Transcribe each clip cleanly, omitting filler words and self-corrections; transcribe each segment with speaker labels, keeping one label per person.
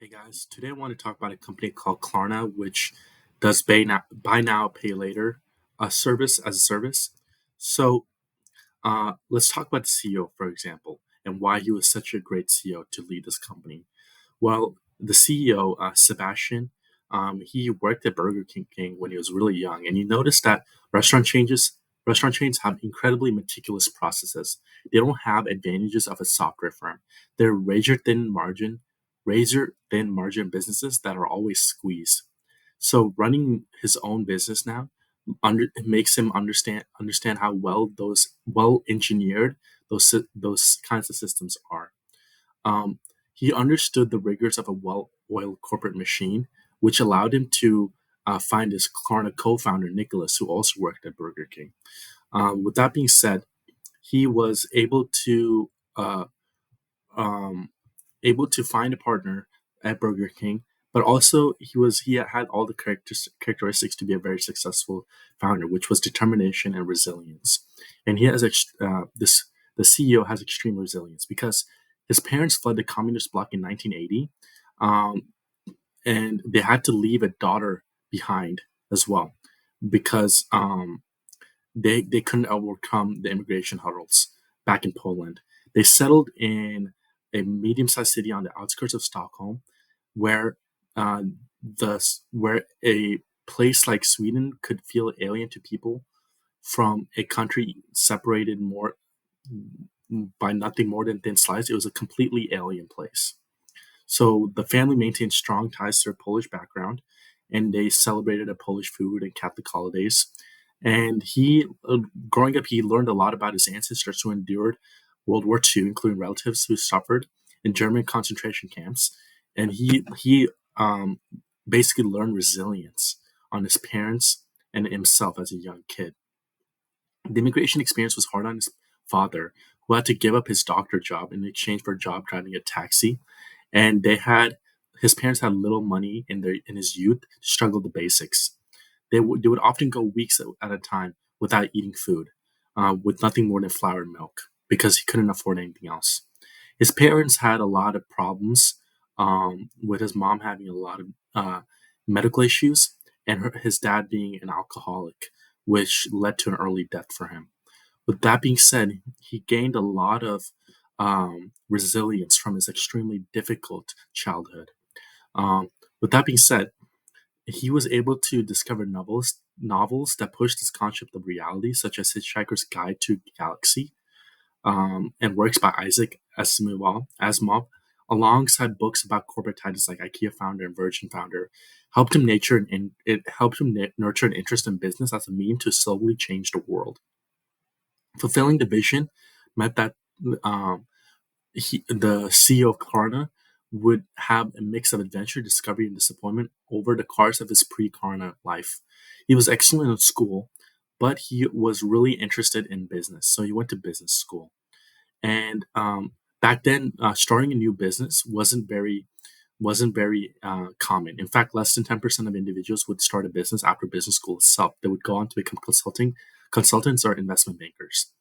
Speaker 1: Hey guys, today I want to talk about a company called Klarna, which does buy now, pay later, service as a service. So let's talk about the CEO, for example, and why he was such a great CEO to lead this company. Well, the CEO, Sebastian, he worked at Burger King when he was really young, and you notice that restaurant chains have incredibly meticulous processes. They don't have advantages of a software firm. They're razor thin margin businesses that are always squeezed. So running his own business now it makes him understand how well engineered those kinds of systems are. Um, he understood the rigors of a well-oiled corporate machine, which allowed him to find his Klarna co-founder Nicholas, who also worked at Burger King. With that being said, he was uh, um, able to find a partner at Burger King, but also he had all the characteristics to be a very successful founder, which was determination and resilience. And he has this the CEO has extreme resilience because his parents fled the communist bloc in 1980, um, and they had to leave a daughter behind as well because they couldn't overcome the immigration hurdles back in Poland. They settled in a medium-sized city on the outskirts of Stockholm, where uh, where a place like Sweden could feel alien to people from a country separated more by nothing more than thin slice. It was a completely alien place. So the family maintained strong ties to their Polish background, and they celebrated a Polish food and Catholic holidays. And growing up, he learned a lot about his ancestors who endured World War II, including relatives who suffered in German concentration camps. And he basically learned resilience on his parents and himself as a young kid. The immigration experience was hard on his father, who had to give up his doctor job in exchange for a job driving a taxi. And his parents had little money in his youth to struggle the basics. They would often go weeks at a time without eating food, with nothing more than flour and milk, because he couldn't afford anything else. His parents had a lot of problems, with his mom having a lot of medical issues, and his dad being an alcoholic, which led to an early death for him. With that being said, he gained a lot of resilience from his extremely difficult childhood. With that being said, he was able to discover novels that pushed his concept of reality, such as Hitchhiker's Guide to the Galaxy, and works by Isaac Asimov, alongside books about corporate titans like IKEA founder and Virgin founder, it helped him nurture an interest in business as a mean to slowly change the world. Fulfilling the vision meant that um, the CEO of Klarna would have a mix of adventure, discovery, and disappointment over the course of his pre-Klarna life. He was excellent in school, but he was really interested in business, so he went to business school. And back then, starting a new business wasn't very common. In fact, less than 10% of individuals would start a business after business school itself. They would go on to become consultants or investment bankers.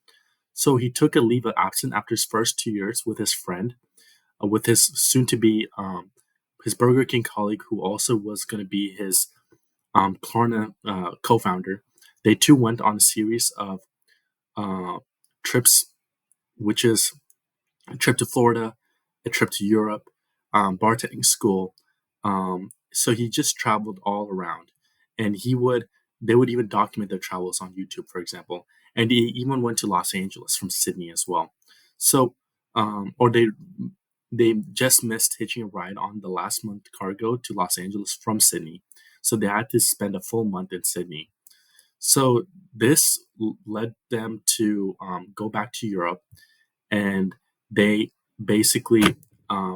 Speaker 1: So he took a leave of absence after his first 2 years with his friend, with his soon to be his Burger King colleague, who also was going to be his Klarna co founder. They two went on a series of uh, trips, which is a trip to Florida, a trip to Europe, bartending school. So he just traveled all around, and they would even document their travels on YouTube, for example. And he even went to Los Angeles from Sydney as well. So, or they just missed hitching a ride on the last month cargo to Los Angeles from Sydney, so they had to spend a full month in Sydney. So this led them to go back to Europe, and they basically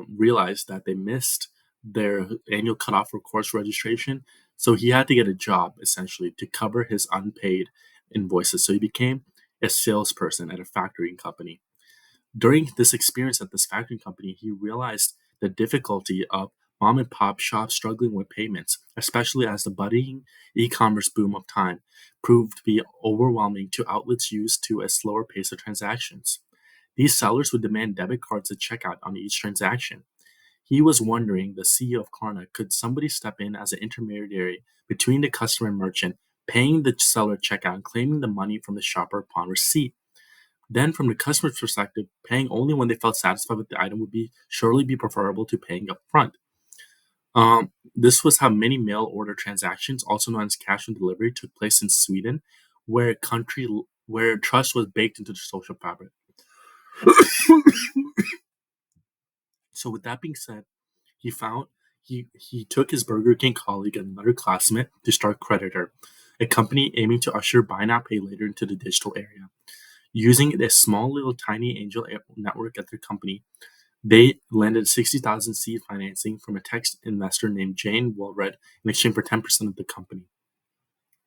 Speaker 1: realized that they missed their annual cutoff for course registration. So he had to get a job essentially to cover his unpaid invoices. So he became a salesperson at a factoring company. During this experience at this factoring company, he realized the difficulty of mom and pop shops struggling with payments, especially as the budding e commerce boom of time proved to be overwhelming to outlets used to a slower pace of transactions. These sellers would demand debit cards at checkout on each transaction. He was wondering, the CEO of Klarna, could somebody step in as an intermediary between the customer and merchant, paying the seller checkout and claiming the money from the shopper upon receipt. Then, from the customer's perspective, paying only when they felt satisfied with the item would be surely be preferable to paying up front. This was how many mail order transactions, also known as cash on delivery, took place in Sweden, where trust was baked into the social fabric. So, with that being said, he found he took his Burger King colleague and another classmate to start Creditor, a company aiming to usher buy now pay later into the digital area. Using a small little tiny angel network at their company, they landed 60,000 seed financing from a tech investor named Jane Walred in exchange for 10% of the company.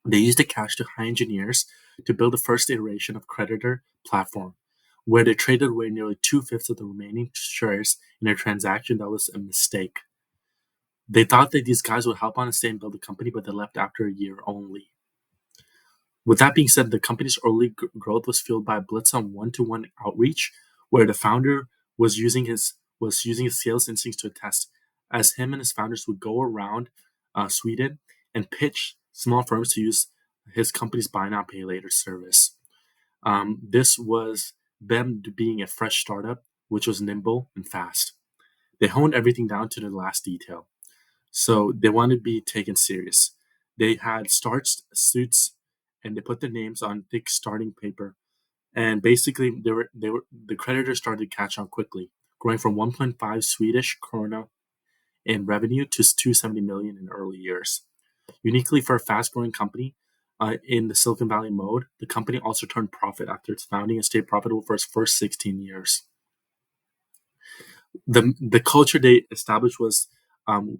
Speaker 1: They used the cash to hire engineers to build the first iteration of Creditor platform, where they traded away nearly two-fifths of the remaining shares in a transaction that was a mistake. They thought that these guys would help on and stay and build the company, but they left after a year only. With that being said, the company's early growth was fueled by a blitz on one-to-one outreach, where the founder was using his sales instincts to attest, as him and his founders would go around Sweden and pitch small firms to use his company's buy now pay later service. This was them being a fresh startup, which was nimble and fast. They honed everything down to the last detail. So they wanted to be taken serious. They had starched suits and they put their names on thick starting paper. And basically, the creditors started to catch on quickly, growing from 1.5 Swedish krona in revenue to 270 million in early years. Uniquely for a fast-growing company in the Silicon Valley mode, the company also turned profit after its founding and stayed profitable for its first 16 years. The culture they established was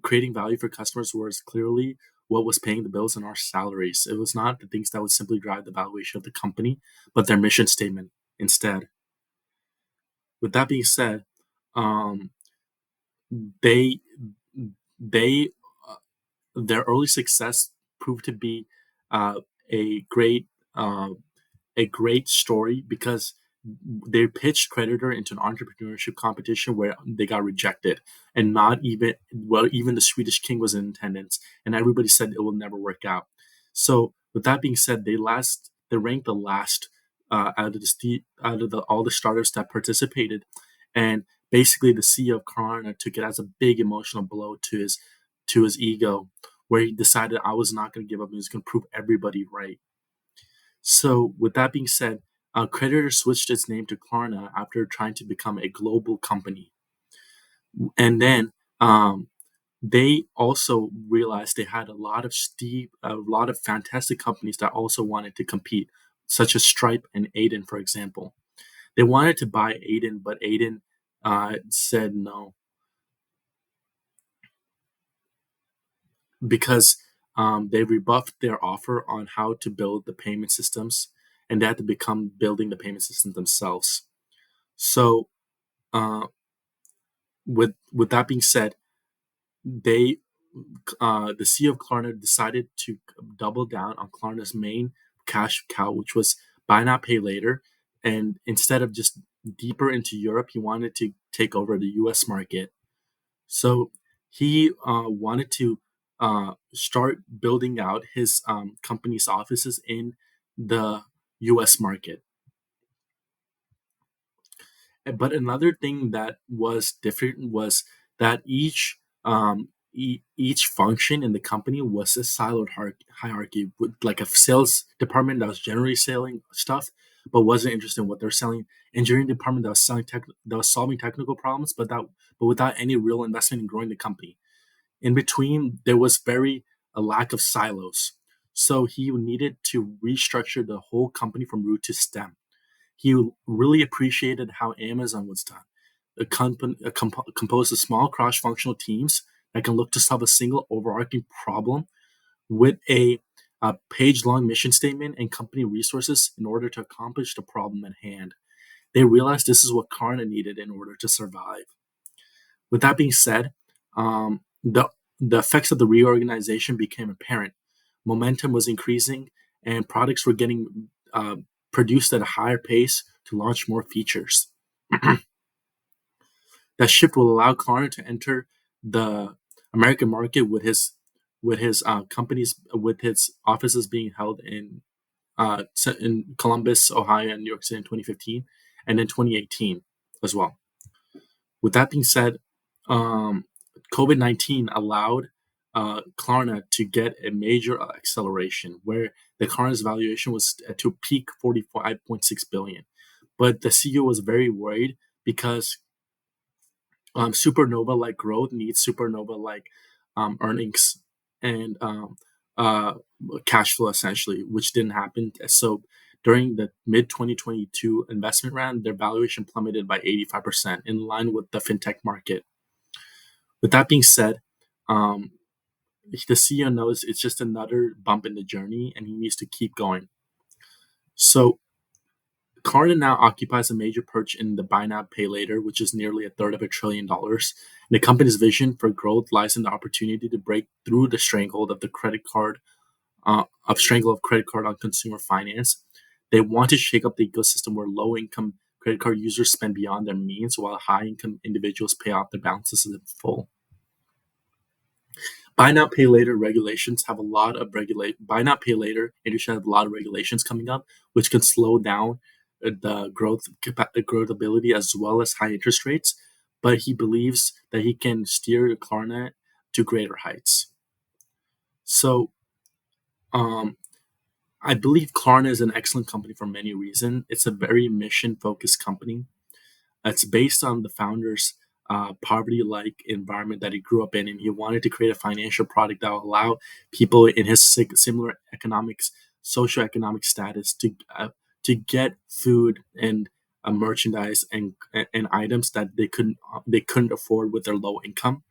Speaker 1: creating value for customers was clearly what was paying the bills and our salaries. It was not the things that would simply drive the valuation of the company, but their mission statement instead. With that being said, um, they they their early success proved to be uh, a great uh, a great story because they pitched Creditor into an entrepreneurship competition where they got rejected, and not even even the Swedish king was in attendance, and everybody said it will never work out. So, with that being said, they ranked the last out of the all the startups that participated, and basically the CEO of Klarna took it as a big emotional blow to his ego, where he decided I was not going to give up and he was going to prove everybody right. So, with that being said, Creditor switched its name to Klarna after trying to become a global company. And then they also realized they had a lot of fantastic companies that also wanted to compete, such as Stripe and Aiden, for example. They wanted to buy Aiden, but Aiden said no because they rebuffed their offer on how to build the payment systems, and they had to become building the payment system themselves. So, uh, with that being said, they the CEO of Klarna decided to double down on Klarna's main cash cow, which was buy now pay later, and instead of just deeper into Europe, he wanted to take over the U.S. market. So he wanted to start building out his company's offices in the U.S. market. But another thing that was different was that each function in the company was a siloed hierarchy with like a sales department that was generally selling stuff but wasn't interested in what they're selling, engineering department that was that was solving technical problems but without any real investment in growing the company. In between there was a lack of silos, so he needed to restructure the whole company from root to stem. He really appreciated how Amazon was done. Composed of small cross-functional teams that can look to solve a single overarching problem with a page-long mission statement and company resources in order to accomplish the problem at hand. They realized this is what Klarna needed in order to survive. With that being said, the effects of the reorganization became apparent. Momentum was increasing, and products were getting produced at a higher pace to launch more features. That shift will allow Klarna to enter the American market with his companies with his offices being held in Columbus, Ohio, and New York City in 2015, and in 2018 as well. With that being said, um, COVID-19 allowed Klarna to get a major acceleration where the Klarna's valuation was to peak 45.6 billion. But the CEO was very worried because supernova like growth needs supernova like earnings and uh, cash flow essentially, which didn't happen. So during the mid 2022 investment round, their valuation plummeted by 85%, in line with the fintech market. With that being said, um, the CEO knows it's just another bump in the journey and he needs to keep going. So Klarna now occupies a major perch in the buy now, pay later, which is nearly a third of $1 trillion. And the company's vision for growth lies in the opportunity to break through the stranglehold of the credit card, of credit card on consumer finance. They want to shake up the ecosystem where low income credit card users spend beyond their means, while high income individuals pay off their balances in full. Buy now, pay later regulations have a lot of Buy now, pay later industry have a lot of regulations coming up, which can slow down the growth ability as well as high interest rates. But he believes that he can steer Klarna to greater heights. So um, I believe Klarna is an excellent company for many reasons. It's a very mission focused company. It's based on the founder's poverty-like environment that he grew up in, and he wanted to create a financial product that will allow people in his similar socioeconomic status to get food and merchandise and items that they couldn't afford with their low income.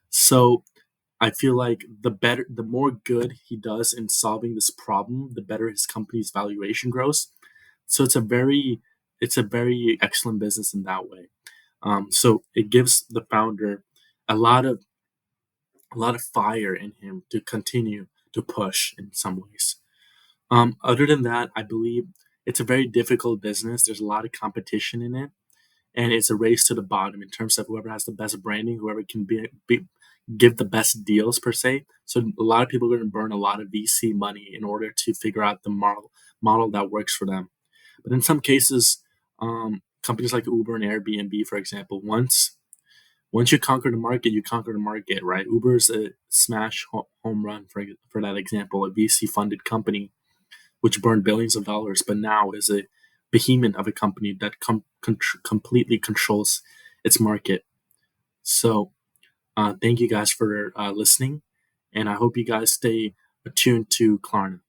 Speaker 1: So I feel like the more good he does in solving this problem, the better his company's valuation grows. So it's a very excellent business in that way. So it gives the founder a lot of a lot of fire in him to continue to push in some ways. Other than that, I believe it's a very difficult business. There's a lot of competition in it, and it's a race to the bottom in terms of whoever has the best branding, whoever can give the best deals per se. So a lot of people are going to burn a lot of VC money in order to figure out the model that works for them. But in some cases, companies like Uber and Airbnb, for example, once you conquer the market, you conquer the market, right? Uber is a smash home run for that example, a VC funded company which burned billions of dollars, but now is a behemoth of a company that completely controls its market. So thank you guys for listening, and I hope you guys stay attuned to Klarna.